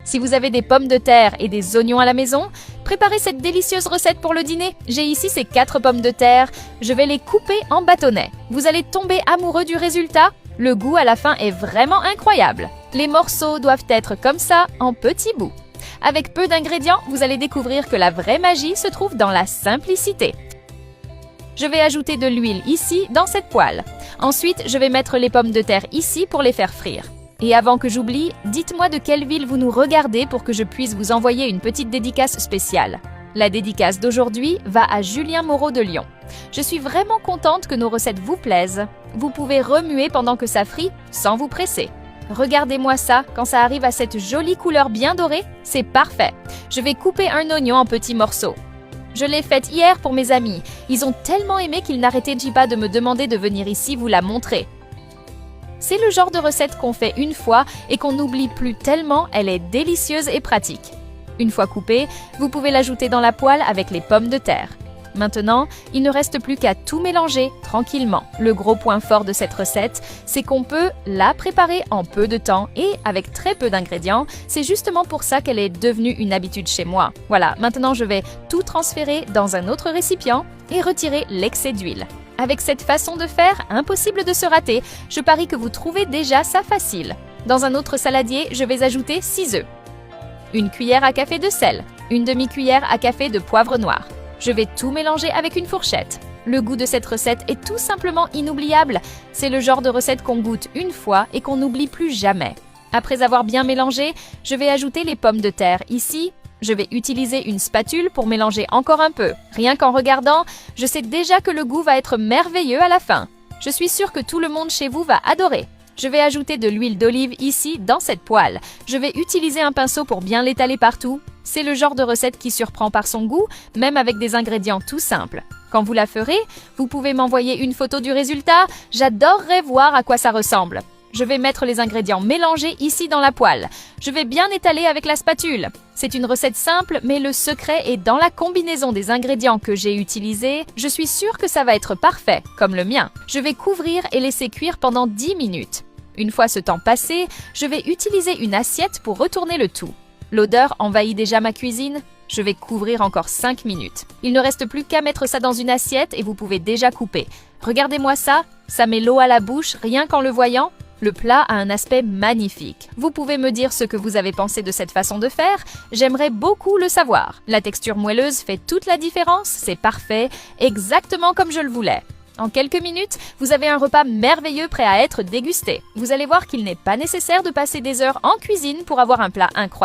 Si vous avez des pommes de terre et des oignons à la maison, préparez cette délicieuse recette pour le dîner. J'ai ici ces 4 pommes de terre. Je vais les couper en bâtonnets. Vous allez tomber amoureux du résultat. Le goût à la fin est vraiment incroyable. Les morceaux doivent être comme ça, en petits bouts. Avec peu d'ingrédients, vous allez découvrir que la vraie magie se trouve dans la simplicité. Je vais ajouter de l'huile ici, dans cette poêle. Ensuite, je vais mettre les pommes de terre ici pour les faire frire. Et avant que j'oublie, dites-moi de quelle ville vous nous regardez pour que je puisse vous envoyer une petite dédicace spéciale. La dédicace d'aujourd'hui va à Julien Moreau de Lyon. Je suis vraiment contente que nos recettes vous plaisent. Vous pouvez remuer pendant que ça frit sans vous presser. Regardez-moi ça, quand ça arrive à cette jolie couleur bien dorée, c'est parfait. Je vais couper un oignon en petits morceaux. Je l'ai faite hier pour mes amis. Ils ont tellement aimé qu'ils n'arrêtaient pas de me demander de venir ici vous la montrer. C'est le genre de recette qu'on fait une fois et qu'on n'oublie plus tellement elle est délicieuse et pratique. Une fois coupée, vous pouvez l'ajouter dans la poêle avec les pommes de terre. Maintenant, il ne reste plus qu'à tout mélanger tranquillement. Le gros point fort de cette recette, c'est qu'on peut la préparer en peu de temps et avec très peu d'ingrédients. C'est justement pour ça qu'elle est devenue une habitude chez moi. Voilà, maintenant je vais tout transférer dans un autre récipient et retirer l'excès d'huile. Avec cette façon de faire, impossible de se rater. Je parie que vous trouvez déjà ça facile. Dans un autre saladier, je vais ajouter 6 œufs. Une cuillère à café de sel. Une demi-cuillère à café de poivre noir. Je vais tout mélanger avec une fourchette. Le goût de cette recette est tout simplement inoubliable. C'est le genre de recette qu'on goûte une fois et qu'on n'oublie plus jamais. Après avoir bien mélangé, je vais ajouter les pommes de terre ici. Je vais utiliser une spatule pour mélanger encore un peu. Rien qu'en regardant, je sais déjà que le goût va être merveilleux à la fin. Je suis sûre que tout le monde chez vous va adorer. Je vais ajouter de l'huile d'olive ici, dans cette poêle. Je vais utiliser un pinceau pour bien l'étaler partout. C'est le genre de recette qui surprend par son goût, même avec des ingrédients tout simples. Quand vous la ferez, vous pouvez m'envoyer une photo du résultat. J'adorerais voir à quoi ça ressemble. Je vais mettre les ingrédients mélangés ici dans la poêle. Je vais bien étaler avec la spatule. C'est une recette simple, mais le secret est dans la combinaison des ingrédients que j'ai utilisés. Je suis sûre que ça va être parfait, comme le mien. Je vais couvrir et laisser cuire pendant 10 minutes. Une fois ce temps passé, je vais utiliser une assiette pour retourner le tout. L'odeur envahit déjà ma cuisine. Je vais couvrir encore 5 minutes. Il ne reste plus qu'à mettre ça dans une assiette et vous pouvez déjà couper. Regardez-moi ça, ça met l'eau à la bouche rien qu'en le voyant. Le plat a un aspect magnifique. Vous pouvez me dire ce que vous avez pensé de cette façon de faire. J'aimerais beaucoup le savoir. La texture moelleuse fait toute la différence. C'est parfait, exactement comme je le voulais. En quelques minutes, vous avez un repas merveilleux prêt à être dégusté. Vous allez voir qu'il n'est pas nécessaire de passer des heures en cuisine pour avoir un plat incroyable.